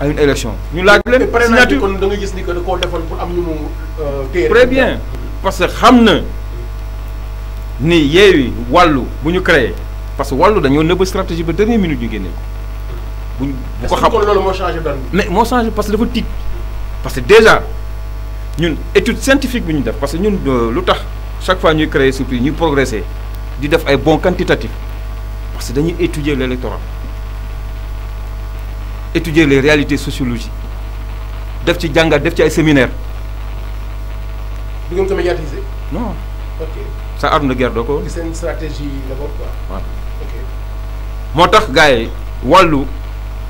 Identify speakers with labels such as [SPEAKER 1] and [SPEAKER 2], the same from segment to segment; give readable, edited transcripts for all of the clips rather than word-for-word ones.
[SPEAKER 1] à une élection ñu laaj leen signature
[SPEAKER 2] kon da nga gis ni que da koo defoon pour am ñu mu
[SPEAKER 1] très bien parce que xam na ni Yewwi Wallu bu ñu créé parce que Wallu dañoo nëbb stratégie ba dernière minute ñu génne ko bu ko xam
[SPEAKER 2] loolu moo changé doon
[SPEAKER 1] mais moo changé parce que dafa tiit parce que déjà ñun étude scientifique bi ñu def parce que ñun lu tax chaque fois ñuy créer surprise ñuy progresser di def ay bons quantitatifs parce que dañuy étudier l'électorat étudier les réalités sociologiques def ci jàngat def ci ay séminaires.
[SPEAKER 2] du ngeen ko médiatiser.
[SPEAKER 1] non.
[SPEAKER 2] ok
[SPEAKER 1] sa arme de guerre doo ko.
[SPEAKER 2] seen stratégie la bokk quoi.
[SPEAKER 1] waaw
[SPEAKER 2] ok
[SPEAKER 1] moo tax gars yi Wallu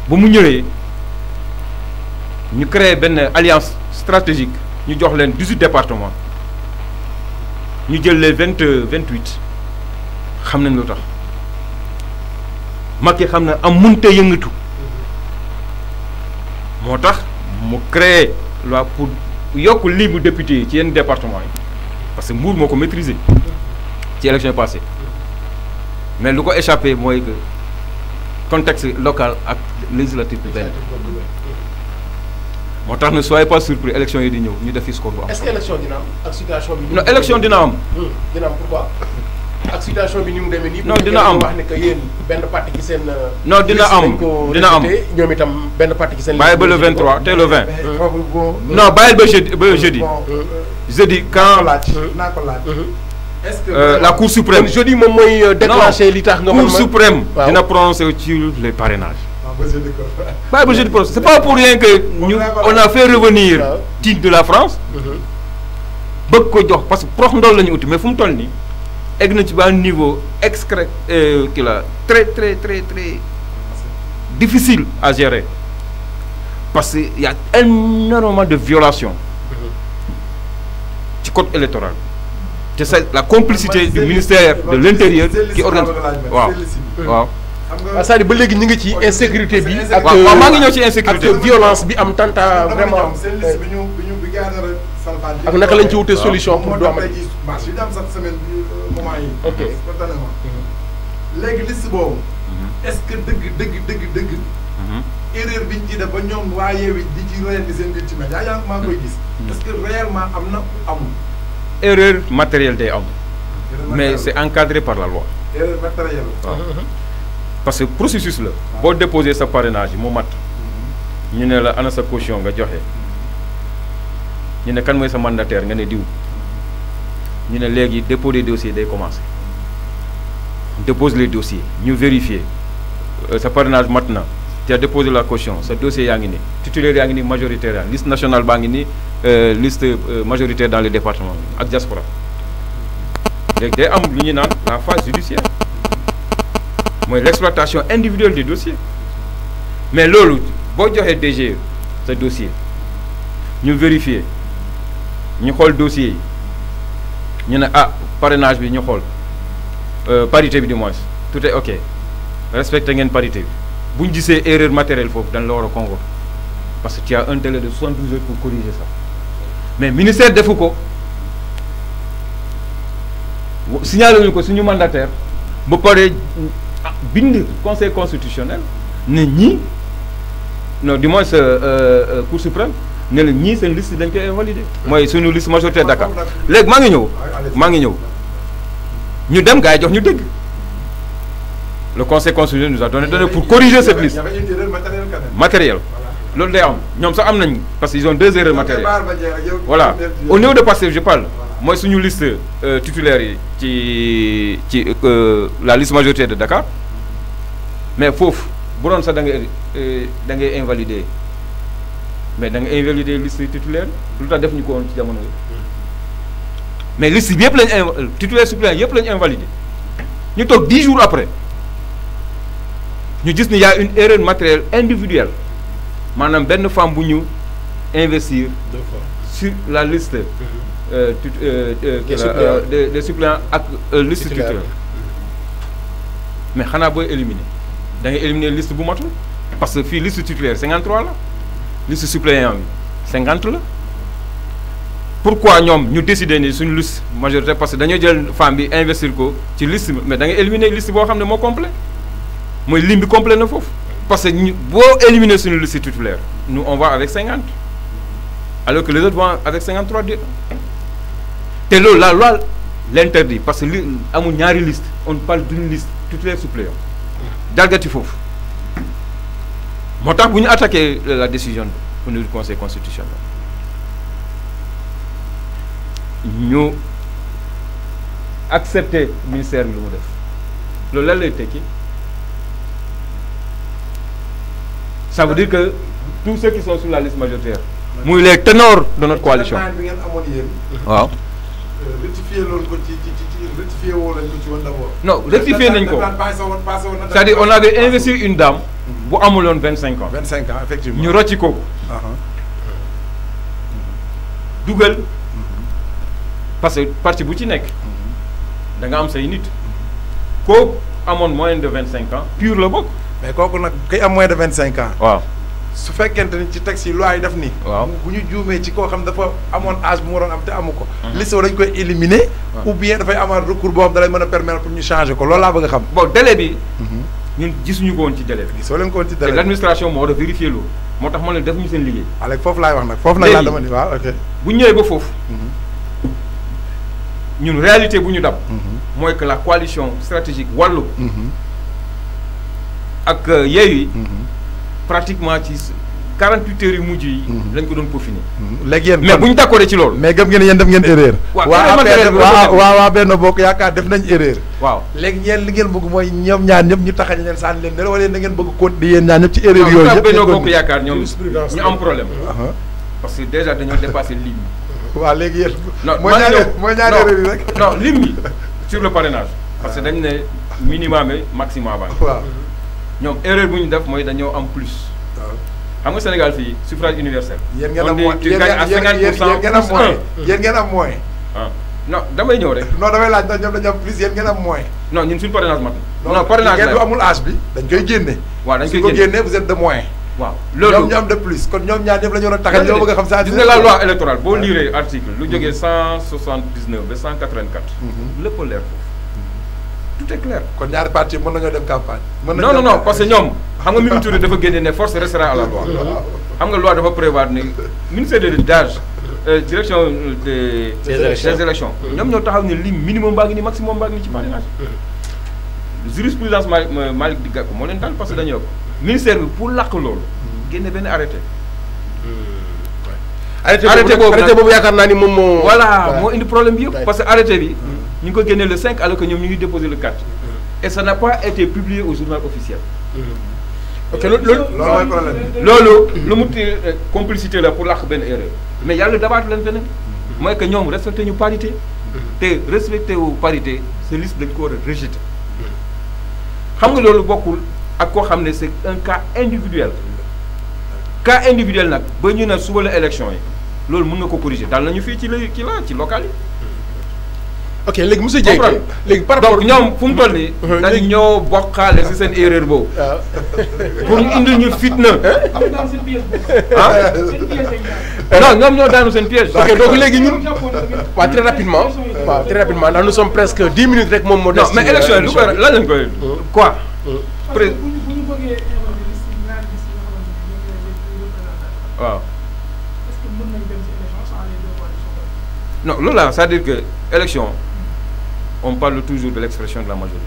[SPEAKER 1] ba mu ñëwee ñu créé benn alliance stratégique ñu jox leen 18 départements ñu jël les 28 xam nañ lu tax Macky xam na am munte yëngatu moo tax mu créé loi pour yokk libre député yi ci yenn département yi parce que Mbour moo ko maîtriser ci élection passée mais lu ko échappé mooy que contexte local ak législatif bi benn moo tax ne soyez pas surpris élection yi di ñëw ñu def fi score bu am.
[SPEAKER 2] est-ce que élection dina am ak situation bi.
[SPEAKER 1] non élection dina am.
[SPEAKER 2] dina am pourquoi ak situation bi ni mu demee nii.
[SPEAKER 1] non dina am
[SPEAKER 2] wax ne que yéen benn parti ci seen.
[SPEAKER 1] non dina am dina am
[SPEAKER 2] ñoom itam benn parti ci seen.
[SPEAKER 1] bàyyi ba le 23 te le 20. non bàyyil ba jeudi jeudi quand
[SPEAKER 3] naa ko laaj.
[SPEAKER 2] est-ce que
[SPEAKER 1] la cour suprême.
[SPEAKER 2] kon jeudi moom mooy déclencher li tax nga mën
[SPEAKER 1] cour suprême dina prononcer sur les parrainages. bàyyi ba jeudi prochain c'est pas pour rien que ñu on a fait revenir titre de la France. bëgg ko jox parce que prox ndool la ñu uti mais fu mu toll nii egg na ci ba niveau excret kii la très difficile à gérer parce que y a énormément de violations ci code électoral te c'est la complicité du ministère de l'intérieur qui organise waaw waaw.
[SPEAKER 2] c'est-à-dire ba léegi ñu ngi ci insécurité bi. ak
[SPEAKER 1] waaw maa ngi ñëw ci insécurité
[SPEAKER 2] ak violence bi am tanta vraiment. ak naka lañ ci wutee solution pour doo amati.
[SPEAKER 3] marche yi am sax semaine moment yi.
[SPEAKER 2] ok
[SPEAKER 3] spontanément. léegi liste boobu. est-ce que dëgg. erreur biñ ci def ba ñoom waa Yewwi di ci reyandi seen biir ci média yaa maa ngi koy gis. est-ce que réellement am na amul.
[SPEAKER 1] erreur matérielle day am. mais c'est encadré par la loi.
[SPEAKER 3] erreur matérielle.
[SPEAKER 1] waaw parce que processus la. boo déposé sa parrainage yi mu mat. ñu ne la ana sa caution nga joxe. ñu ne kan mooy sa mandataire nga ne diw. ñu ne léegi dépôt des dossiers day commencer. dépose les dossiers ñu vérifier sa parrainage mat na. tu as déposé la caution sa dossier yaa ngi nii titulaire yaa ngi nii majoritaire liste nationale baa ngi nii liste majoritaire dans les départements ak diaspora léegi day am lu ñuy naan la phase judiciaire mooy l'exploitation individuelle des dossiers mais loolu boo joxee DG sa dossier ñu vérifier ñu xool dossier yi ñu ne ah parrainage bi ñu xool parité bi du moins tout est ok respecté ngeen parité bi bu ñu gisee erreur matérielle foofu dañ la war a convoquer parce que tu as un délai de 72 heures pour corriger ça mais ministère defu ko signalé wuñu ko suñu mandataire ba pare bind conseil constitutionnel ne ñii non du moins cour suprême ne la ñii seen liste dañ koy invalider mooy suñu liste majoritaire Dakar léegi maa ngi ñëw ñu dem gars yi jox ñu dëgg. Le Conseil constitutionnel nous a donné pour corriger cette liste.
[SPEAKER 3] Il y avait une erreur matérielle quand même.
[SPEAKER 1] Matériel. Loolu day am ñoom sax am nañ parce qu'ils ont 2 erreurs matérielles. Voilà au niveau de Pastef je parle mooy suñu liste titulaire yi ci la liste majoritaire de Dakar mais foofu bu doon sax da ngay invalider mais da nga invalider liste titulaire lu tax def ñu ko woon ci jamono yi mais liste bi yëpp lañ titulaire suppléant yëpp lañ invalider ñu toog 10 jours après. ñu gis ni y a une erreur matérielle individuelle maanaam benn femme bu ñu investir sur la liste des suppléants ak liste titulaire mais xanaa booy éliminer da ngay éliminer liste bu matul parce que fii liste titulaire 53 la liste suppléant bi 50 la pourquoi ñoom ñu décider ni suñu liste majoritaire parce que dañoo jël femme bi investir ko ci liste mais da ngay éliminer liste boo xam ne moo complet mooy lim bi complet na foofu parce que ñu boo éliminer suñu liste titulaire nous on va avec 50 alors que les autres vont avec 53 te loolu la loi l'interdit parce que li amul ñaari liste on parle d'une liste titulaire suppléant jalgati foofu moo tax bu ñu attaqué la décision au niveau du conseil constitutionnel ñu accepter ministère bi lu mu def loolu lan lay tekki ça veut dire que tous ceux qui sont sur la liste majoritaire muy les ténors de notre coalition
[SPEAKER 3] bi ngeen amoon yéen.
[SPEAKER 1] waaw
[SPEAKER 3] rectifié loolu ko ci rectifié woo lañ ko ci woon d'abord.
[SPEAKER 1] non rectifié nañ ko c'est-à-dire on avait investi une dame bu amuloon 25 ans
[SPEAKER 3] 25 ans effectivement
[SPEAKER 1] ñu rocci ko dugal parce que parti bu ci nekk da nga am say nit kooku amoon moins de 25 ans pur la bokk.
[SPEAKER 3] mais kooku nag kay am moins de 25 ans.
[SPEAKER 1] waaw
[SPEAKER 3] su fekkente ni ci texte yi loi yi def nii.
[SPEAKER 1] waaw
[SPEAKER 3] bu ñu juumee ci koo xam dafa amoon âge bu mu waroon am te amu ko. liste dañ koy éliminer. ou bien dafay amaat recours boo xam da lay mën a permettre pour ñu changer ko loolu laa bëgg a xam.
[SPEAKER 1] bon délai bi. ñun gisuñu ko woon ci délai bi.
[SPEAKER 3] gisoo leen ko woon ci
[SPEAKER 1] te
[SPEAKER 3] délai bi
[SPEAKER 1] l'administration moo war a vérifier loolu moo tax ma leen def ñu seen liggéey.
[SPEAKER 3] léegi foofu laay wax nag foofu nag laa dama ni waaw ok.
[SPEAKER 1] bu ñëwee ba foofu. ñun réalité bu ñu dab. mooy que la coalition stratégique wàllu. ak Yewwi pratiquement ci 48 heures yu mujj yi. lañ ko doon peaufiner.
[SPEAKER 3] léegi yéen
[SPEAKER 1] mais bu ñu d'accordé ci loolu.
[SPEAKER 3] mais gëm ngeen yéen def ngeen erreur.
[SPEAKER 2] waa
[SPEAKER 3] Benno Bokk Yaakaar def nañ erreur.
[SPEAKER 1] waaw
[SPEAKER 3] léegi ñeen li ngeen bëgg mooy ñoom ñaar ñëpp ñu taxañ leen sànni leen ne wala yéen da ngeen bëgg continuer yéen ñaar ñëpp ci erreur yooyu yëpp.
[SPEAKER 1] Benno Bokk Yaakaar ñoom ñu am problème. parce que déjà dañoo dépassé lim bi.
[SPEAKER 3] waaw léegi yéen.
[SPEAKER 1] non
[SPEAKER 3] mooy ñaari erreur yi rek.
[SPEAKER 1] non lim bi sur le parrainage. parce que dañ ne minimum et maximum avant.
[SPEAKER 3] waaw
[SPEAKER 1] ñoom erreur bu ñu def mooy dañoo am plus. xam nga Sénégal fii suffrage universel.
[SPEAKER 3] yéen ngeen am moyen yéen ngeen am moyen.
[SPEAKER 1] ah non damay ñëw rek.
[SPEAKER 3] non damay laaj ndax ñoom dañu am plus yéen ngeen am moyen.
[SPEAKER 1] non ñun suñu parrainage mat na. non parrainage
[SPEAKER 3] ngeen du amul âge bi dañ koy génne.
[SPEAKER 1] waaw dañ koy
[SPEAKER 3] su ko génnee vous êtes de moyen.
[SPEAKER 1] waaw loolu
[SPEAKER 3] ñoom ñu am de plus kon ñoom ñaar ñëpp la ñu war a taxal ñoo bëgg a xam saa.
[SPEAKER 1] gis nga la loi électorale boo liiree article lu jógee 179 ba 184. lépp leer foofu. tout est clair.
[SPEAKER 3] kon ñaari parti mën nañoo dem campagne.
[SPEAKER 1] non non parce que ñoom xam nga Mimi Touré dafa génne ne force restera à la loi. xam nga loi dafa prévoir ne ministère de d'âge direction des élections ñoom ñoo taxaw ne lim minimum baa ngi ni maximum baa ngi ni ci parrainage. jurisprudence Malick Di Gakou moo leen daal parce que dañoo ko ministère bi pour làq loolu génne benn arrêté. arrêté boobu
[SPEAKER 2] yaakaar naa ni moom moo.
[SPEAKER 1] voilà moo indi problème bi yëpp parce que arrêté bi. ñu ngi ko génne le 5 alors que ñoom ñu ngi déposé le 4 et ça n'a pas été publié au journal officiel.
[SPEAKER 2] ok loolu
[SPEAKER 3] mooy problème
[SPEAKER 1] loolu lu mu complicité la pour làq benn erreur mais yàlla dabaatu leen feneen mooy que ñoom respecté ñu parité te respecté wu parité sa liste dañ ko war a rejeté xam nga loolu bokkul ak koo xam ne c'est un cas individuel nag ba ñu ne suba la élection yi loolu mën nga ko corriger daal nañu fii ci local yi.
[SPEAKER 2] ok léegi monsieur Dieng léegi par rapport
[SPEAKER 1] donc ñoom fu mu toll nii. dañ ñoo bokkaale si seen erreur boobu. pour ñu indil ñu fitna. non ñoom ñoo daanu seen piège.
[SPEAKER 2] ok donc léegi ñun waaw très rapidement ndax nous sommes presque 10 minutes rek moom moo des.
[SPEAKER 1] non mais élection yi lu koy lan lañ koy. quoi. waaw. non loolu la c'est-à-dire que élection. On parle toujours de l'expression de la majorité.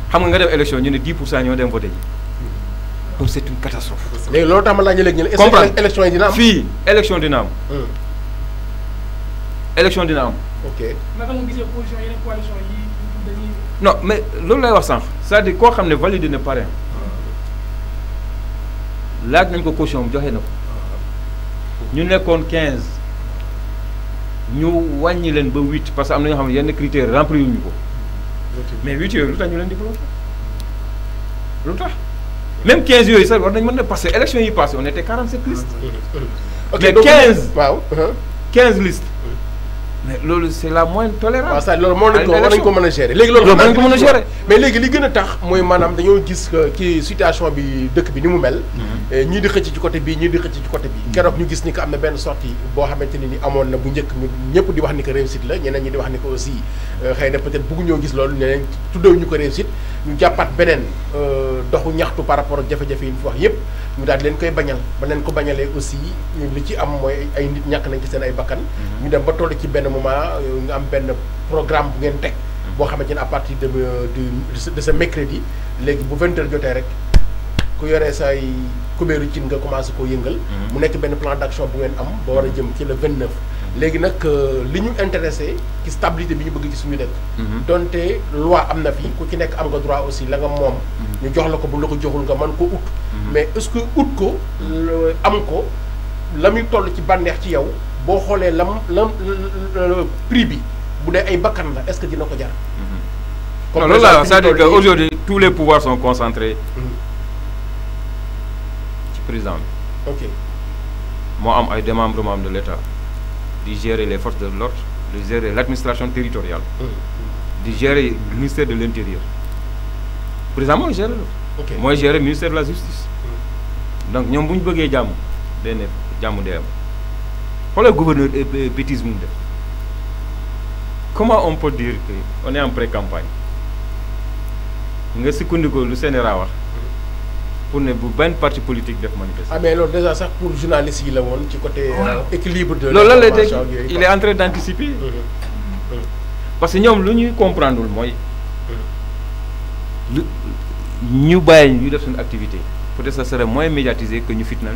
[SPEAKER 1] xam nga dem élection ñu ne 10% ñoo dem voté ji. donc c'est une catastrophe.
[SPEAKER 2] léegi loolu tax ma laaj léegi ñu ne est-ce que élection yi dina am.
[SPEAKER 1] fii élection dina am. élection dina am.
[SPEAKER 2] ok.
[SPEAKER 4] naka nga gisee position yeneen coalition yi dañuy.
[SPEAKER 1] non mais loolu lay wax sànq c'est-à-dire koo xam ne validé na parrain laaj nañ ko caution am joxe na ko ñu nekkoon 15. ñu wàññi leen ba 8 parce que am na ñoo xam ne yenn critères remplir wuñu ko mais 8 yooyu lu tax ñu leen di bloqué lu tax même 15 yooyu sax war nañ mën na parce que élection yi passé on était 47 listes.
[SPEAKER 2] ok
[SPEAKER 1] mais
[SPEAKER 2] donc
[SPEAKER 1] 15
[SPEAKER 2] waaw.
[SPEAKER 1] 15 listes mais loolu c'est la moindre tolérance.
[SPEAKER 2] waaw ça loolu moo nañ ko war nañ ko mën a gérer. léegi loolu
[SPEAKER 1] mën nañ ko mën a gérer.
[SPEAKER 2] mais léegi li gën a tax mooy maanaam dañoo gis que ci situation bi dëkk bi ni mu mel. ñii di xëcc ci côté bii ñii di xëcc ci côté bii. keroog ñu gis ni que am na benn sortie boo xamante ni amoon na bu njëkk ñu ñëpp di wax ni que réussite la ñeneen ñi di wax ni que aussi xëy na peut-être bëggu ñoo gis loolu ñeneen tuddeewu ñu ko réussite ñu jàppaat beneen doxu ñaxtu par rapport ak jafe-jafe yi ñu fi wax yëpp ñu daal di leen koy bañal ba leen ko bañalee aussi li ci am mooy ay nit ñàkk nañ ci seen ay bakkan. ñu dem ba toll ci benn moment nga am benn programme bu ngeen teg boo xamante ne à partir de ce mercredi léegi bu 20h jotee rek ku yoree say kubéeru cin nga commencé koo yëngal. mu nekk benn plan d'action bu ngeen am ba war a jëm ci le 29. léegi nag li ñu intéressé ci stabilité bi ñu bëgg ci suñu dëkk. donte loi am na fi ku ci nekk am nga droit aussi la nga moom. ñu jox la ko bu la ko joxul nga mën ko ut. mais est-ce que ut ko am ko la muy toll ci bànneex ci yow boo xoolee lam prix bi bu dee ay bakkan la est-ce que dina ko jar.
[SPEAKER 1] non loolu la c'est-à-dire qu'aujourd'hui tous les pouvoirs sont concentrés ci président bi.
[SPEAKER 2] ok
[SPEAKER 1] moo am ay démembrement de l'État di gérer les forces de l'ordre di gérer l'administration territoriale. di gérer le ministère de l'Intérieur. président mooy gérer loolu.
[SPEAKER 2] ok
[SPEAKER 1] mooy gérer ministère de la justice. donc ñoom bu ñu bëggee jàmm day ne jàmm day am xoolal gouverneur bêtise mu def comment on peut dire que on est en pré-campagne nga sukkandiku lu CNRA wax pour ne bu benn parti politique def manifester.
[SPEAKER 2] ah mais loolu déjà sax pour journaliste yi la woon ci côté équilibre de
[SPEAKER 1] loolu la lay dégg il est en train d'anticiper. parce que ñoom lu ñuy comprendre wul mooy lu ñu bàyyi ñu def suñu activité peut-être ça serait moins médiatisé que ñu fitnal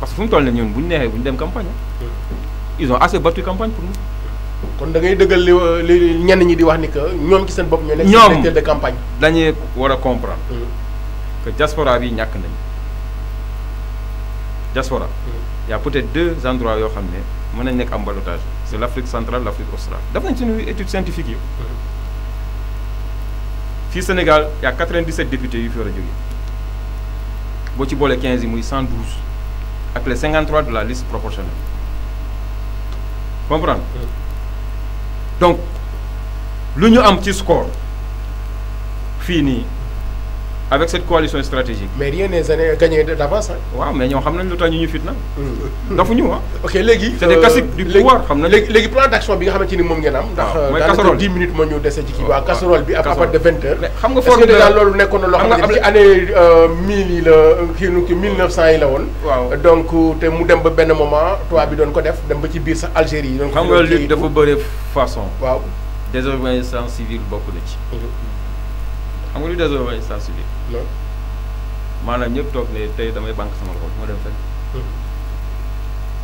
[SPEAKER 1] parce que fu mu toll ne ñun bu ñu neexee bu ñu dem campagne ils ont assez battu campagne pour nous.
[SPEAKER 2] kon da ngay dëggal li ñenn ñi di wax ni que ñoom ci seen bopp ñoo nekk directeur de campagne.
[SPEAKER 1] dañuy war a comprendre que diaspora bi ñàkk nañ diaspora y a peut-être deux endroits yoo xam ne mën nañ nekk am ballottage c'est l'Afrique centrale l'Afrique australe def nañ suñu étude scientifique yi fii Sénégal y a 97 députés yu fi war a jógee boo ci boole 15 yi muy 112 ak les 53 de la liste proportionnelle comprendre donc lu ñu am ci score fii nii avec cette coalition stratégique.
[SPEAKER 2] mais rien n'est gagné d'avance.
[SPEAKER 1] waaw mais ñoo xam nañ lu tax ñu fit na. dafa ñu
[SPEAKER 2] ok léegi.
[SPEAKER 1] c'est des classiques du pouvoir xam nañ.
[SPEAKER 2] léegi plan d'action bi nga xamante ni moom ngeen am. ndax daanaka 10 minutes moo ñu dese ci kii waa casserole bi à partir de 20h.
[SPEAKER 1] mais xam nga
[SPEAKER 2] foofu déjà loolu nekkoon na loo xam ne ci année 1000 yi la kii 1900 yi la woon.
[SPEAKER 1] waaw
[SPEAKER 2] donc te mu dem ba benn moment tubaab bi doon ko def dem ba ci biir sax Algérie yi. doon ko
[SPEAKER 1] xam nga lutte dafa bëre façon.
[SPEAKER 2] waaw
[SPEAKER 1] désobéissance civile bokk na ci. xam nga lu désobéissance civile.
[SPEAKER 2] non
[SPEAKER 1] maanaam ñëpp toog ne tey damay banque sama loxo moo dem fenn.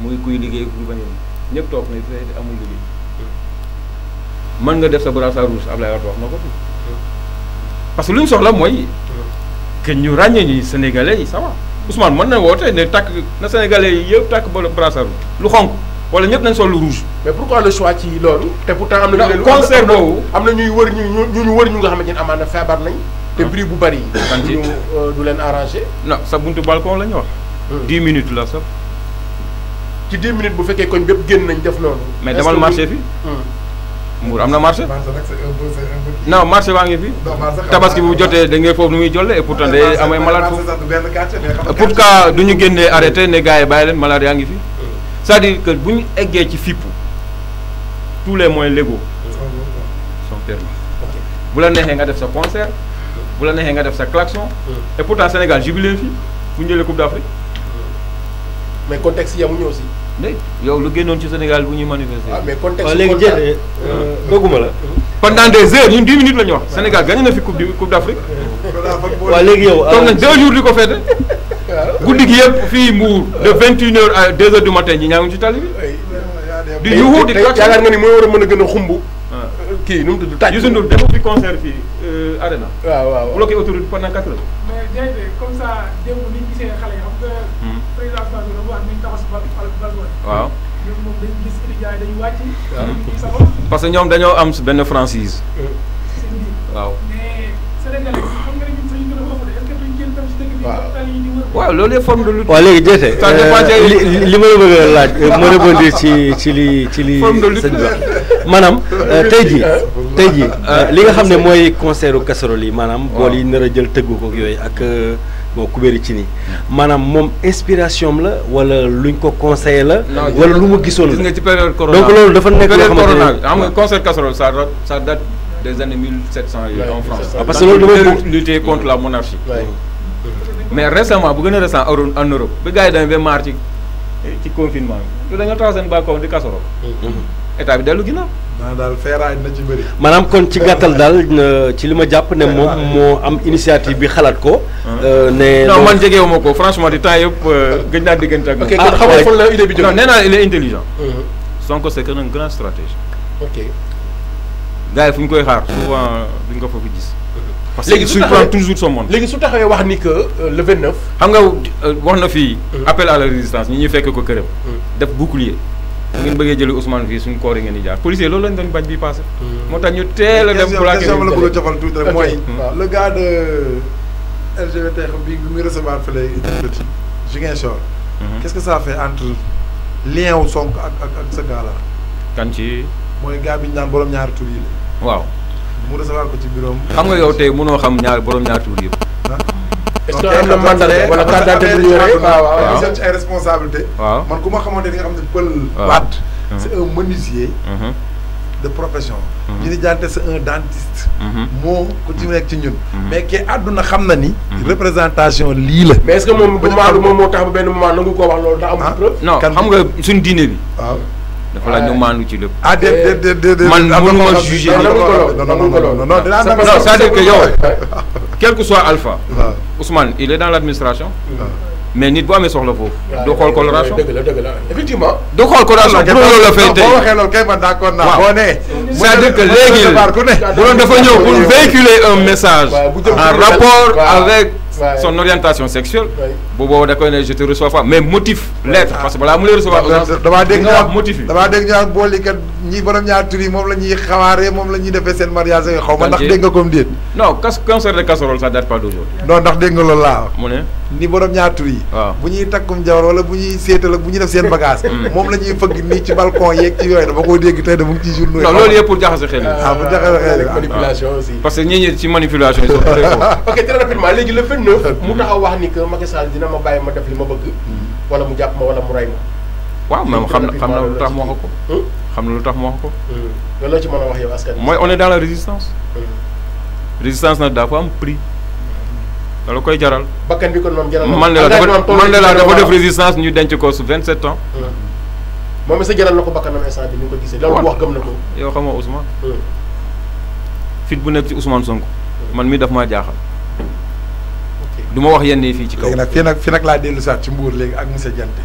[SPEAKER 1] muy kuy liggéey kuy bañ a ñëpp toog ne tey amul liggéey. mën nga def sa brassard rouge Ablaye Wade wax na ko fi. parce que lu ñu soxla mooy. que ñu ràññee ñi sénégalais yi ça va Ousmane mën na woote ne takk na sénégalais yi yëpp takk ba brassard rouge lu xonk wala ñëpp nañ sol lu rouge.
[SPEAKER 2] mais pourquoi le choix ci loolu. te pourtant am na.
[SPEAKER 1] concert boobu
[SPEAKER 2] am na ñuy wër ñu wër ñu nga xamante ne amaana feebar nañ. te prix bu bari. ñu du leen arrangé.
[SPEAKER 1] non sa buntu balcon la ñu wax. 10 minutes la sax.
[SPEAKER 2] ci 10 minutes bu fekkee koñ bépp génn nañ def noonu.
[SPEAKER 1] mais demal marché fi. Mbour am na marché. non marché baa ngi fi. tabaski bu jotee da ngay foofu nu muy jolle et pourtant day amay malade foofu. pourquoi du ñu génnee arrêté ne gars yi bàyyi leen malade yaa ngi fi. c'est-à-dire que bu ñu eggee ci fippu tous les moyens légaux sont permis. bu la neexee nga def sa concert. bu la neexee nga def sa klaxon. et pourtant Sénégal jubilé fii bu ñu jëlee Coupe d'Afrique.
[SPEAKER 2] mais contexte yamuñu aussi.
[SPEAKER 1] dégg yow lu génnoon ci Sénégal bu ñuy manifester.
[SPEAKER 2] ah mais contexte
[SPEAKER 5] léegi jëlee dogguma la.
[SPEAKER 1] pendant des heures ñun 10 minutes la ñu wax Sénégal gagné na fi Coupe d'Afrique.
[SPEAKER 5] waaw léegi yow.
[SPEAKER 1] toog nañ 2 jours di ko fête. guddi gi yëpp fii Mbour de 21h à 2h du matin ñi ñaa ngi ci tali bi. di yuuxu di klaxon
[SPEAKER 2] yaakaar nga ni mooy war a mën a gën a xumb. kii nu mu tudd tàcc.
[SPEAKER 1] Youssou Ndour defu fi concert fii Arena.
[SPEAKER 2] waaw waaw
[SPEAKER 1] bloqué autoroute pendant 4 heures.
[SPEAKER 4] mais jaajëf comme ça démb ni ñu gisee xale yi xam nga. président Fatou dafa wax nañu taxaw si balcon.
[SPEAKER 1] waaw
[SPEAKER 4] ñoom moom dañu gis étudiants yi dañuy wàcc.
[SPEAKER 1] parce que ñoom dañoo am benn franchise.
[SPEAKER 4] seen biir.
[SPEAKER 1] waaw
[SPEAKER 4] mais Sénégalais xam nga ne ñun sañu gën a ëpp de est-ce que duñ génn tam si dëkk bi.
[SPEAKER 2] waaw
[SPEAKER 4] waxtaan yi di wër
[SPEAKER 1] waaw loolu yëpp forme de lutte.
[SPEAKER 5] waaw léegi jeete
[SPEAKER 1] ça dépend
[SPEAKER 5] li ma la bëgg a laaj ma rebondir ci li
[SPEAKER 1] forme de lutte
[SPEAKER 5] sëñ bi maanaam tey jii li nga xam ne mooy concert u casserole yi maanaam bool yi nar a jël tëggu ko yooyu ak bon kubéeri ci nii maanaam moom inspiration am la wala luñ ko conseillé la wala lu mu gisoon
[SPEAKER 1] gis
[SPEAKER 5] la
[SPEAKER 1] nga ci période corona
[SPEAKER 5] donc loolu dafa nekk loo
[SPEAKER 1] période
[SPEAKER 5] xamante
[SPEAKER 1] corona
[SPEAKER 5] ne
[SPEAKER 1] xam nga concert casserole ça date des années 1700 en France.
[SPEAKER 5] parce que loolu dama
[SPEAKER 1] lutter contre la monarchie. mais récemment bu gën a récent en Europe bi gars yi demee ba maar ci confinement bi da nga tax seen balcon di casserole. état bi dellu ginnaaw.
[SPEAKER 3] maanaam daal feeraay na ci bëri.
[SPEAKER 5] maanaam kon ci gàttal daal ci li ma jàpp ne moom moo am initiative bi xalaat ko. ne
[SPEAKER 1] non man jegewu ma ko franchement di temps yëpp gëj naa diggante ak.
[SPEAKER 2] ok kon xam nga fan la idée bi jógee.
[SPEAKER 1] non nee naa il est intelligent. Sonko c'est un grand stratège.
[SPEAKER 2] ok
[SPEAKER 1] gars yi fu ñu koy xaar souvent duñ ko fa fi gis. parce que
[SPEAKER 2] léegi
[SPEAKER 1] il
[SPEAKER 2] su
[SPEAKER 1] surprend
[SPEAKER 2] taxawee
[SPEAKER 1] toujours son monde.
[SPEAKER 2] léegi su taxawee wax ni que le 29.
[SPEAKER 1] xam nga wax na fii. appel à la résistance ñi ñuy fekk ko këram. def bouclier. bu ngeen bëggee jëli Ousmane fii suñu koor yi ngeen di jaar policier loolu lañ doon bañ bi passé. moo tax ñu teel a dem.
[SPEAKER 3] question la bëgg a jofal tuuti rek mooy.
[SPEAKER 2] waaw
[SPEAKER 3] le gars de LGBT xam bi muy recevoir fële petit Ziguinchor. qu'est-ce que ça fait entre lien wu Sonko ak sa gars la.
[SPEAKER 1] kan ci.
[SPEAKER 3] mooy gars bi ñu naan borom ñaari tur yi la.
[SPEAKER 1] waaw.
[SPEAKER 3] mu recevoir ko ci bureau
[SPEAKER 1] xam nga yow tey mënoo xam borom ñaar tur yëpp.
[SPEAKER 2] est-ce que am na mandat wala carte d'identité bu ñu yore
[SPEAKER 3] waaw ci ay responsabilité.
[SPEAKER 1] waaw
[SPEAKER 3] man ku ma xamante ni nga xam ne pël. waat c'est un menuisier. de profession. ñu di jaante c'est un dentiste. moo ku ci nekk ci ñun. mais ke àdduna xam na ni. représentation lii la.
[SPEAKER 2] mais est-ce que moom bu maandu moom moo tax ba benn moment nangu koo wax loolu daa amul preuve.
[SPEAKER 1] non xam nga suñ diine bi.
[SPEAKER 3] waaw
[SPEAKER 1] dafa la ñu maandu ci lépp.
[SPEAKER 3] ah déedéet
[SPEAKER 1] man mënuma juger
[SPEAKER 3] non
[SPEAKER 1] c'est-à-dire que yow quel que soit Alpha. Ousmane il est dans l'administration. mais nit bu amee soxla foofu. doo xool coloration
[SPEAKER 2] dëgg la effectivement.
[SPEAKER 1] doo xool coloration pour loolu la fay tey.
[SPEAKER 3] boo waxee loolu kay man d'accord naa.
[SPEAKER 1] waaw
[SPEAKER 3] boo nee.
[SPEAKER 1] c'est-à-dire que léegi bu doon dafa ñëw pour véhiculer un message. en rapport avec son orientation sexuelle. bu boobu da koy ne je te reçois pas mais motif lettre parce que balaa mu lay recevoir.
[SPEAKER 3] damaa dégg
[SPEAKER 1] nga wax motif yi.
[SPEAKER 3] damaa dégg ñu naan bool yi kat ñi borom ñaar tur yi moom la ñuy xawaaree moom la ñuy defee seen mariage yi xaw ma ndax dégg nga comme déet.
[SPEAKER 1] non concert de casserole ça date pas d'aujourd'hui.
[SPEAKER 3] non ndax dégg nga loolu laa
[SPEAKER 1] mu ne.
[SPEAKER 3] ni borom ñaar tur yi.
[SPEAKER 1] waaw
[SPEAKER 3] bu ñuy takkum jawar wala bu ñuy seetal ak bu ñuy def seen bagage. moom la ñuy fëgg nii ci balcon yeeg ci yooyu dama ko dégg tey de mu ngi ci journaux yi.
[SPEAKER 1] non loolu yëpp pour jaxase xel yi.
[SPEAKER 3] pour jaxase xel yi
[SPEAKER 2] manipulation aussi.
[SPEAKER 1] parce que ñi ci manipulation yi sont très forts.
[SPEAKER 2] ok très rapidement léegi le 29. mu taxaw wax ni que Macky Sall dina ma bàyyi ma def li ma bëgg. wala mu jàpp ma wala mu rey ma.
[SPEAKER 1] waaw même xam na lu tax mu wax ko. xam na lu tax mu wax ko.
[SPEAKER 2] loolu la ci mën a wax yow askan
[SPEAKER 1] mooy on est dans la résistance. résistance nag daa fa am prix. da la koy jaral.
[SPEAKER 2] bakkan bi kon moom jaral na
[SPEAKER 1] Mandela dafa def résistance ñu denc ko su 27 ans.
[SPEAKER 2] moom it sa jaral na ko bakkanam instant bi ni nga ko gisee. loolu wax gëm na ko.
[SPEAKER 1] yow xam nga Ousmane. fit bu nekk ci Ousmane Sonko. man mii daf maa jaaxal. du ma wax yenn yi fii ci kaw.
[SPEAKER 3] léegi nag fii nag laa dellu saat ci Mbour léegi ak monsieur Diante.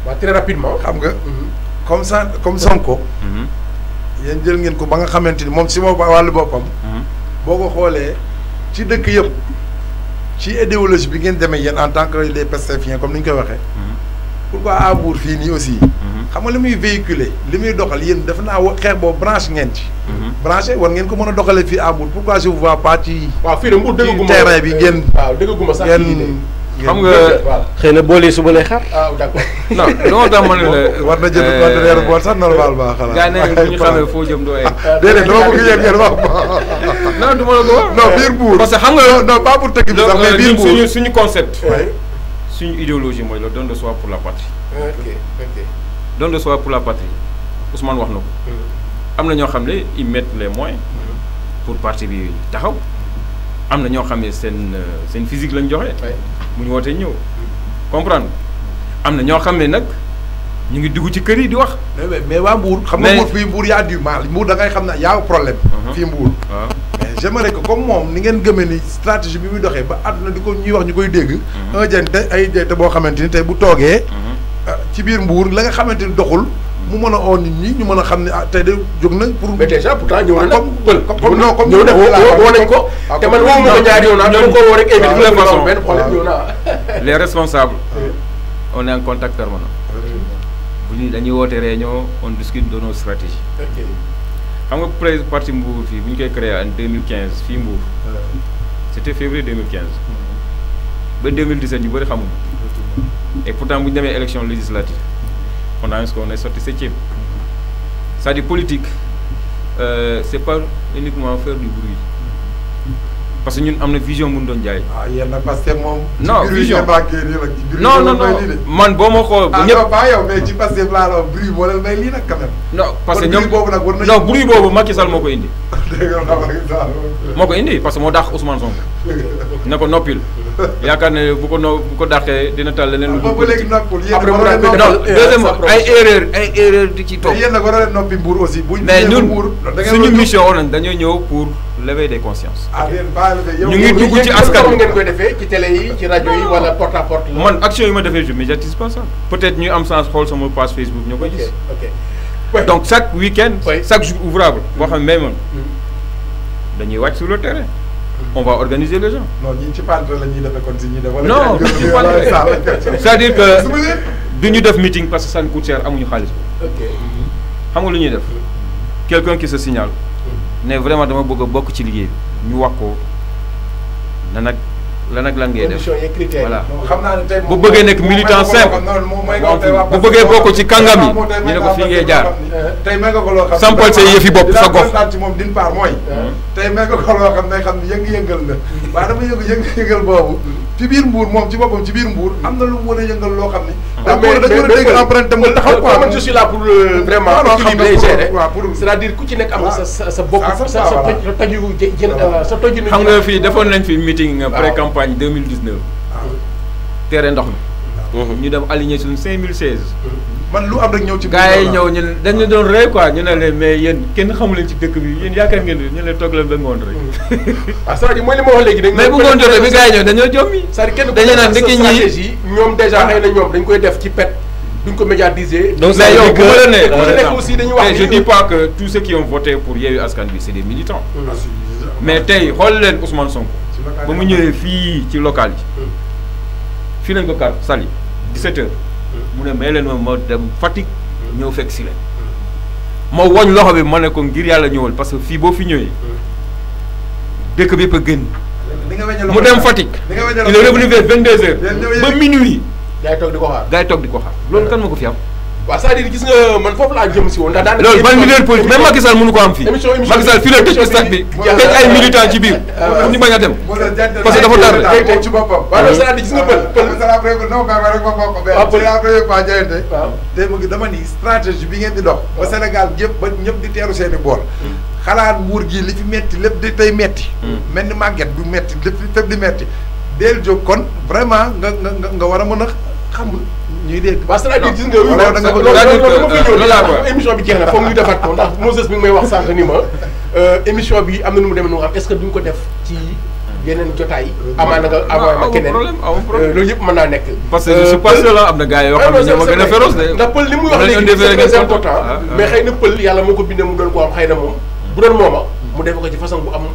[SPEAKER 2] waaw très rapidement.
[SPEAKER 3] xam nga comme Sonko. yéen jël ngeen ko ba nga xamante ni moom si moo wàllu boppam. boo ko xoolee ci dëkk yëpp. ci idéologie bi ngeen demee yéen en tant que les pastefiens comme ni ñu koy waxee. pourquoi à Mbour fii nii aussi. xam nga li muy véhiculer li muy doxal yéen dafa naa xeex boobu branche ngeen ci. branché war ngeen ko mën a doxalee fii à Mbour pourquoi je vous vois pas ci.
[SPEAKER 2] waaw fii de Mbour dëgguma
[SPEAKER 3] terrain bi ngeen.
[SPEAKER 2] waaw dëgguma sax
[SPEAKER 3] ngeen
[SPEAKER 1] xam nga
[SPEAKER 5] xëy na boole suba lay xaar.
[SPEAKER 2] ah d'accord.
[SPEAKER 1] non dama tax ma ne la.
[SPEAKER 3] war na jënd conteneur bool sax normalement xanaa.
[SPEAKER 1] gaa ne bu ñu xamee foo jëm doo egg.
[SPEAKER 3] déedéet dama bëgg yéen ngeen wax
[SPEAKER 1] non du ma la ko wax.
[SPEAKER 3] non biir Mbour.
[SPEAKER 1] parce que xam nga
[SPEAKER 3] non pas pour tëkk bi sax mais biir Mbour
[SPEAKER 1] suñu concept. suñu idéologie mooy le don de soi pour la patrie.
[SPEAKER 2] ok.
[SPEAKER 1] don de soi pour la patrie Ousmane wax na ko. am na ñoo xam ne ils mettent les moyens. pour parti bi taxaw. am na ñoo xam ne seen physique lañ joxe. mu ñu wootee ñëw. comprendre am na ñoo xam ne nag ñu ngi dugg ci kër yi di wax.
[SPEAKER 3] mais waa Mbour. xam nga Mbour fii Mbour y a du mal Mbour da ngay xam ne y a un problème. fii Mbour.
[SPEAKER 1] waaw
[SPEAKER 3] mais j'aimerais que comme moom ni ngeen gëmee ni stratégie bi muy doxee ba àdduna di ko ñuy wax ñu koy dégg. un jante ay jante boo xamante ni tey bu toogee. ci biir Mbour la nga xamante ni doxul. mu mën a oo nit ñi ñu mën a xam ne ah tey de jóg na pour.
[SPEAKER 2] mais déjà pourtant ñëw na
[SPEAKER 3] comme non comme
[SPEAKER 2] ñëw na woo nañ ko. te man woo ma ko ñaari yoon dama ko woo rek éviter
[SPEAKER 1] de toute façon
[SPEAKER 2] benn problème ñëw naa.
[SPEAKER 1] les responsables. on est en contact permanent. bu ñu dañuy woote réunion on discute de nos stratégies. xam nga parti Mbour fii bu ñu koy créé en 2015 fii Mbour. c'était février 2015. ba 2017 ñu bëri xamuñu et pourtant bu ñu demee élection législative on a vu qu'on est sorti 7e c'est-à-dire politique c'est pas uniquement faire du bruit parce que ñun am na vision bu ñu doon jaay.
[SPEAKER 3] ah yéen nag parce que moom.
[SPEAKER 1] non vision
[SPEAKER 3] non
[SPEAKER 1] non man boo ma xool.
[SPEAKER 3] ah non pas yow mais ci Pastef laa la bruit moo leen may lii nag quand même.
[SPEAKER 1] non parce que ñoom
[SPEAKER 3] boobu nag war nañu.
[SPEAKER 1] non bruit boobu Macky Sall moo ko indi.
[SPEAKER 3] dégg nga
[SPEAKER 1] moo ko indi parce que moo dàq Ousmane Sonko. ne ko noppil yaakaar ne bu ko dàqee dina tal leneen lu.
[SPEAKER 3] ba léegi noppul yéen
[SPEAKER 2] après
[SPEAKER 3] waroon leen
[SPEAKER 1] non deuxièmement ay erreur di ci toog.
[SPEAKER 3] mais yéen nag waroon leen noppi Mbour aussi. buñ
[SPEAKER 1] mais ñun
[SPEAKER 3] Mbour
[SPEAKER 1] suñu mission woon nañ dañoo ñëw pour l'éveil des consciences.
[SPEAKER 3] ah yéen baa yow
[SPEAKER 1] ñu ngi dugg ci askan
[SPEAKER 2] ngeen koy defee ci télé yi ci rajo yi wala porte à porte la.
[SPEAKER 1] man action yi ma defee je médiatise pas ça. peut-être ñu am sens xool sama page Facebook ñoo koy gis.
[SPEAKER 2] ok
[SPEAKER 1] donc chaque week-end.
[SPEAKER 2] Oui.
[SPEAKER 1] chaque jour ouvrable. boo xam ne même dañuy wàcc sur le terrain. on va organiser les gens.
[SPEAKER 3] non ñi ci pante la ñuy defee kon si ñuy def. wala
[SPEAKER 1] non ci pante c'est-à-dire que du ñu def meeting parce que ça nous coûte cher amuñu xaalis.
[SPEAKER 2] ok
[SPEAKER 1] xam nga lu ñuy def quelqu'un qui se signale ne vraiment dama bëgg a bokk ci liggéey bi ñu wax ko lan ak lan ngay def.
[SPEAKER 2] conditions yeeg critères yi.
[SPEAKER 1] voilà
[SPEAKER 3] xam naa ne tey
[SPEAKER 1] bu bëggee nekk militant simple bu bëggee bokk ci kàngam yi ñu ne ko fii ngay jaar.
[SPEAKER 3] tey may nga ko loo xam
[SPEAKER 1] sampal say yëfi bopp sa gox.
[SPEAKER 3] dinaa ci moom d'une part mooy. tey may nga ko loo xam ne xam ne yëngu-yëngal la waaye dama yëngu-yëngal boobu ci biir Mbour moom ci boppam ci biir Mbour am na lu mu war a yëngal loo xam ni. dañu war a dégg empreinte mu taxaw quoi.
[SPEAKER 2] man je suis là pour vraiment équilibrer gérer.
[SPEAKER 3] waaw pour
[SPEAKER 2] c'est-à-dire ku ci nekk am nga sa bopp sa toju sa toju.
[SPEAKER 1] xam nga fii defoon nañ fi meeting pré campagne 2019. terrain ndox mi. ñu dem aligné suñu 5016.
[SPEAKER 3] man lu am rek ñëw ci.
[SPEAKER 1] gars yi ñëw ñun dañu doon rey quoi ñu ne leen mais yéen kenn xamu leen ci dëkk bi yéen yaakaar ngeen ñu leen toog leen ba ngoon rek.
[SPEAKER 2] ah c'est-à-dire mooy li ma wax léegi.
[SPEAKER 1] mais bu ngoon jotee bi gars yi ñëw dañoo jommi.
[SPEAKER 2] c'est-à-dire kenn
[SPEAKER 1] dañu naan dëkk ñi
[SPEAKER 2] stratégie ñoom déjà xëy na ñoom dañ koy def ci pet duñ ko médiatiser.
[SPEAKER 1] donc mais yow bu ma la nee
[SPEAKER 2] ku ci nekk aussi dañuy wax.
[SPEAKER 1] je dis pas que tous ceux qui ont voté pour Yewwi Askan Wi c'est des militants. mais tey xool leen Ousmane Sonko. ba mu ñëwee fii ci local yi. fii lañ ko kar Saly 17h. mu ne may leen ma dem Fatick ñëw fekk si leen. ma woñ loxo bi ma ne ko ngir yàlla ñëwal parce que fii boo fi ñëwee dëkk bi yëpp a gën. mu dem Fatick. il est revenu vers 22h. ba minuit.
[SPEAKER 2] gars yi toog di ko xaar.
[SPEAKER 1] gars yi toog di ko xaar loolu kan ma ko fi am.
[SPEAKER 2] waaw c'est-à-dire gis nga man foofu laa jëm si woon ndax daanaka.
[SPEAKER 1] loolu ban leader politique même Macky Sall mënu ko am fii. Macky Sall fii la tëj stade bi tëj ay militants ci biir pour ñu bañ a dem. parce que dafa tardé.
[SPEAKER 3] tey ci boppam.
[SPEAKER 2] waaw c'est-à-dire gis nga pël.
[SPEAKER 3] tey mu ngi dama ni stratégie bi ngeen di dox. ba Sénégal gépp ba ñëpp di teeru seen i boor. xalaat Mbour gi li fi metti lépp di tey metti. mel ni màgget du metti lépp fépp di metti. del jóg kon vraiment nga war a mën a xam ñuy dégg.
[SPEAKER 2] waaw c'est-à-dire gis nga. loolu émission bi jeex na foog ñu defaat ko ndax Moses mi ngi may wax sànq ni ma émission bi am na nu mu demee nu nga xam est-ce que duñ ko def ci yeneen jotaay. amaana nga envoyé ma keneen loolu yëpp mën naa nekk.
[SPEAKER 1] parce que je suis pas seul am na gars yoo xam ne ñoo ma gën a féroce de.
[SPEAKER 2] ndax pël li muy wax léegi c'est très important mais xëy na pël yàlla moo ko bindee mu doon ko am xëy na moom bu doon mooma mu def ko ci façon bu am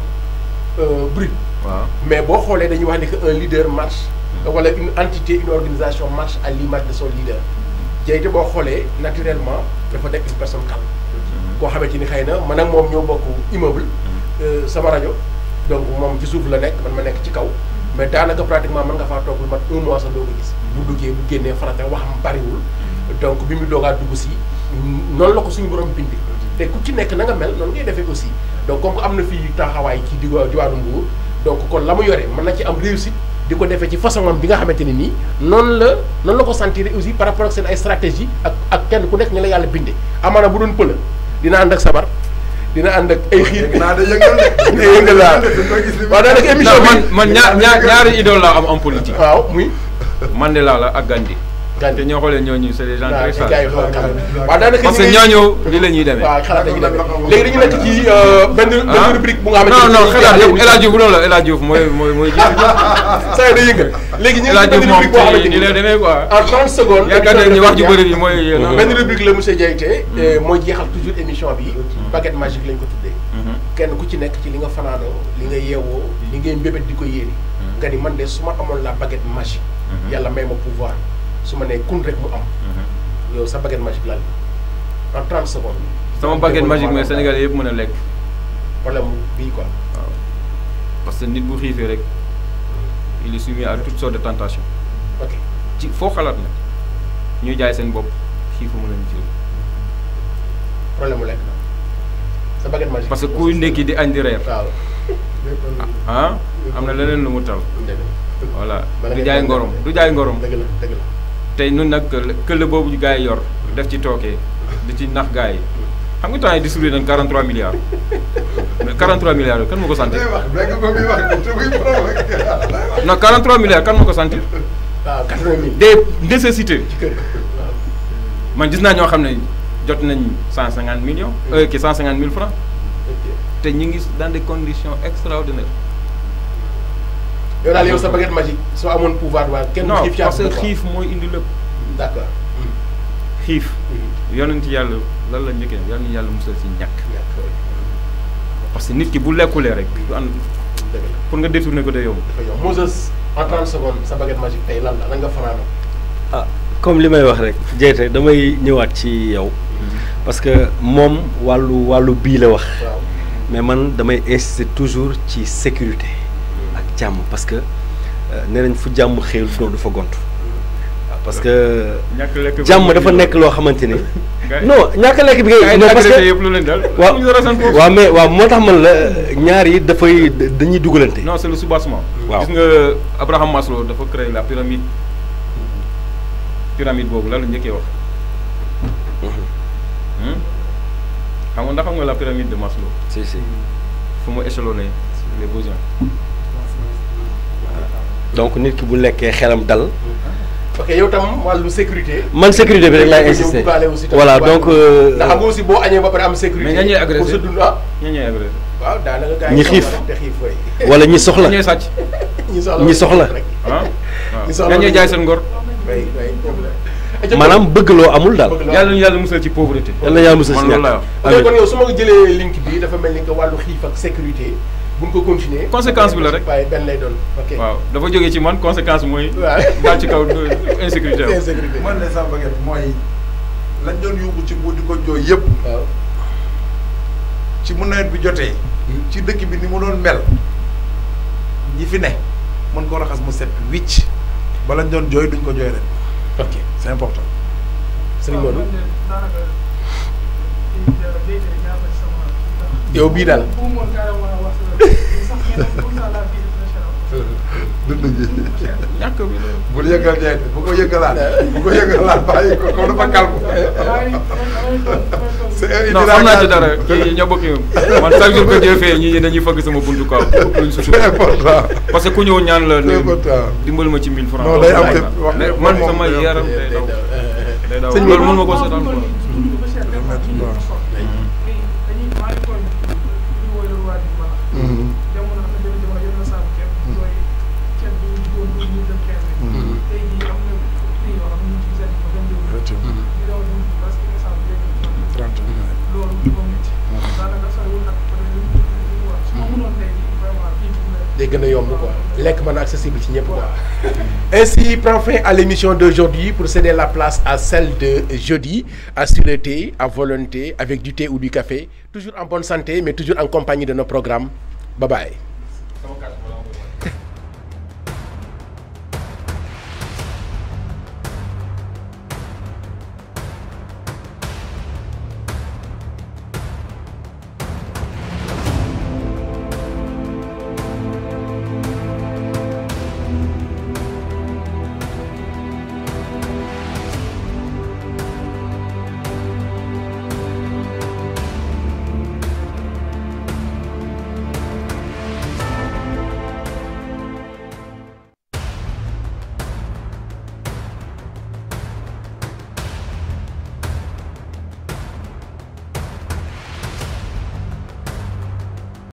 [SPEAKER 2] bruit. waaw mais boo xoolee dañuy wax ni que un leader marche wala une entité une organisation marche à l'image de son leader. Dieyte boo xoolee naturellement dafa nekk une personne calme. koo xamante ni xëy na man ak moom ñoo bokk immeuble. sama rajo donc moom ci suuf la nekk man ma nekk ci kaw. mais daanaka pratiquement mën nga faa toog lu mat 1 mois sax doo ko gis. bu duggee bu génnee farata waxam bariwul. donc bi mu doogaa dugg si noonu la ko suñu borom bindi te ku ci nekk na nga mel noonu ngay defee aussi donc comme am na fii taxawaay ci diwaanu Mbour donc kon la mu yore mën na ci am réussite di ko defee ci façon am bi nga xamante ne nii noonu la ko sentir aussi par rapport ak seen ay stratégie ak kenn ku nekk ni la yàlla bindee amaana bu doon pëla dina ànd ak sabar dina ànd ak ay xiir
[SPEAKER 3] naa de yëngal de.
[SPEAKER 2] day yëngal waaw daanaka émission bi
[SPEAKER 1] man ñaari idole laa am en politique.
[SPEAKER 2] waaw muy
[SPEAKER 1] Mandela la ak Gandhi. te ñoo xoolee ñooñu c'est des gens très sages.
[SPEAKER 2] waaw daanaka
[SPEAKER 1] parce que ñooñu lii la ñuy demee.
[SPEAKER 2] waaw xalaat dañuy demee léegi dañu nekk ci benn rubrique bu nga xamante
[SPEAKER 1] ne non xalaat yëpp El Hadj Diouf bu doon la El Hadj Diouf mooy ji.
[SPEAKER 2] saa yi day yëngal léegi ñu
[SPEAKER 1] El Hadj Diouf moom ci ni lay demee quoi.
[SPEAKER 2] en 30 secondes
[SPEAKER 1] yaakaar nañu wax ju bëri bi mooy.
[SPEAKER 2] benn rubrique la monsieur Dieyte mooy jeexal toujours émission bi baguette magique lañ ko tuddee. kenn ku ci nekk ci li nga fanaanoo li nga yeewoo li ngay mbébét di ko yéene. nga ni man de su ma amoon la baguette magique. yàlla may ma pouvoir su ma nee kun rek mu am. yow sa baguette magique lan la en 30 secondes.
[SPEAKER 1] sama baguette magique mooy Sénégal yëpp mën a lekk.
[SPEAKER 2] problème bii quoi.
[SPEAKER 1] waaw parce que nit bu xiifee rek il est soumis à toutes sortes de tentations.
[SPEAKER 2] ok
[SPEAKER 1] ci foo xalaat nag ñuy jaay seen bopp xiifu mu leen ci
[SPEAKER 2] problème mu lekk la sa baguette magique.
[SPEAKER 1] parce que kuy ndekki di añ di reer
[SPEAKER 2] waaw.
[SPEAKER 1] ah am na leneen lu mu tal
[SPEAKER 2] dëgg la.
[SPEAKER 1] voilà
[SPEAKER 2] Bala
[SPEAKER 1] du
[SPEAKER 2] ngay
[SPEAKER 1] jaay
[SPEAKER 2] tànn
[SPEAKER 1] ngorom du jaay ngorom
[SPEAKER 2] dëgg la dëgg la.
[SPEAKER 1] tey nun nag këll boobu gars yi yor def ci tookee di ci nax gars yi xam nga temps yi distribué nañ 43 milliards mais 43 milliards yooyu kan moo ko sentir non 43 milliards kan moo ko sentir
[SPEAKER 2] waaw 80 000.
[SPEAKER 1] des nécessités
[SPEAKER 2] ci kër gi. waaw.
[SPEAKER 1] man gis naa ñoo xam ne jot nañ 150 millions ki 150 000 francs
[SPEAKER 2] ok
[SPEAKER 1] te ñu ngi dans des conditions extraordinaires
[SPEAKER 2] yow daal yow sa baguette magique soo amoon pouvoir waa kenn
[SPEAKER 1] non
[SPEAKER 2] xiif
[SPEAKER 1] parce que xiif mooy indi lépp
[SPEAKER 2] d'accord.
[SPEAKER 1] xiif yonent yàlla lan la njëkkee yal na yàlla musal ci ñàkk parce que nit ki bu lekkulee rek du ànd
[SPEAKER 2] dëgg la
[SPEAKER 1] pour nga détourner ko day yomb
[SPEAKER 2] dafa yomb Moses en 30 secondes sa baguette magique tey lan la lan nga fanaanoo.
[SPEAKER 5] ah comme li may wax rek jeete damay ñëwaat ci yow parce que moom wàllu bii la wax
[SPEAKER 2] waaw.
[SPEAKER 5] mais man damay insister toujours ci sécurité ak jàmm parce que nee nañ fu jàmm xëyul du fa gont parce que
[SPEAKER 1] ñàkk lekk
[SPEAKER 5] jàmm dafa nekk loo xamante ni non ñàkk lekk bi ngay non parce que
[SPEAKER 1] yëpp lu leen dal
[SPEAKER 5] waaw mais waaw moo tax man la ñaar yi dafay dañuy dugalante.
[SPEAKER 1] non c'est le soubassement
[SPEAKER 5] waaw
[SPEAKER 1] gis nga Abraham Maslow dafa créé la pyramide boobu lan la njëkkee wax xam nga la pyramide de Maslow
[SPEAKER 5] si
[SPEAKER 1] fu mu échelonné les besoins
[SPEAKER 5] donc nit ki bu lekkee xelam dal.
[SPEAKER 2] ok yow tam wàllu sécurité.
[SPEAKER 5] man sécurité bi rek laay insister voilà donc.
[SPEAKER 2] ndax xam nga aussi boo añee ba pare am sécurité.
[SPEAKER 1] mais ña ñuy agressé
[SPEAKER 2] pour sa dund ah.
[SPEAKER 1] ña ñuy agressé.
[SPEAKER 2] waaw daanaka gars yi
[SPEAKER 5] ñi xiif
[SPEAKER 2] te xiif waay.
[SPEAKER 5] wala ñi soxla
[SPEAKER 1] ña ñuy sàcc.
[SPEAKER 5] ñi soxla
[SPEAKER 2] rek.
[SPEAKER 1] ah
[SPEAKER 2] ñi
[SPEAKER 1] waaw
[SPEAKER 2] soxla
[SPEAKER 1] ña ñuy jaay seen ngor.
[SPEAKER 2] way way
[SPEAKER 5] maanaam bëgg loo amul daal.
[SPEAKER 1] yàlla nañu yàlla musal ci pauvreté.
[SPEAKER 5] yàlla na yàlla musal ci
[SPEAKER 1] man loolu laa
[SPEAKER 5] ñàkk.
[SPEAKER 1] wax.
[SPEAKER 2] kon yow su ma jëlee link bi dafa mel ni que wàllu xiif ak sécurité buñ ko continuer.
[SPEAKER 1] conséquence bi la rek.
[SPEAKER 2] waaye benn lay doon ok.
[SPEAKER 1] waaw dafa jógee ci man conséquence mooy.
[SPEAKER 2] waaw
[SPEAKER 1] daal ci kaw insécurité am.
[SPEAKER 2] insécurité.
[SPEAKER 3] man de sa baguette mooy lañ doon yóbbu ci nguur di ko jooy yëpp
[SPEAKER 2] waaw.
[SPEAKER 3] ci mu nawet bi jotee ci dëkk bi ni mu doon mel ñi fi ne mën ko raxas mu set wicc ba lañ doon jooy duñ ko jooy ren
[SPEAKER 2] ok
[SPEAKER 3] c'est important.
[SPEAKER 2] Serigne Modou yow bii daal.
[SPEAKER 3] dund gi
[SPEAKER 1] ñàkk bi la.
[SPEAKER 3] bul yëngal ñeent bu ko yëngalaat bàyyi ko comme dafa calme.
[SPEAKER 1] non xam naa ci dara kii ñoo bokk man chaque jour que Dieu fait ñi dañuy fëgg sama buntu kaw
[SPEAKER 3] c'est important.
[SPEAKER 1] parce que ku ñëw ñaan la
[SPEAKER 3] c'est important.
[SPEAKER 1] dimbali ma ci 1000 francs
[SPEAKER 3] non day am
[SPEAKER 1] waaw.
[SPEAKER 3] te wax
[SPEAKER 1] mais man sama yaram day daw day daw
[SPEAKER 2] Sëñ
[SPEAKER 1] loolu mën ma ko seetaan quoi.
[SPEAKER 2] day gën a yomb quoi lekk mën a accessible ci ñëpp quoi. Ainsi prend fin à l'émission d'aujourd'hui pour céder la place à celle de jeudi, à sûreté, à volonté, avec du thé ou du café, toujours en bonne santé mais toujours en compagnie de nos programmes. Bye bye.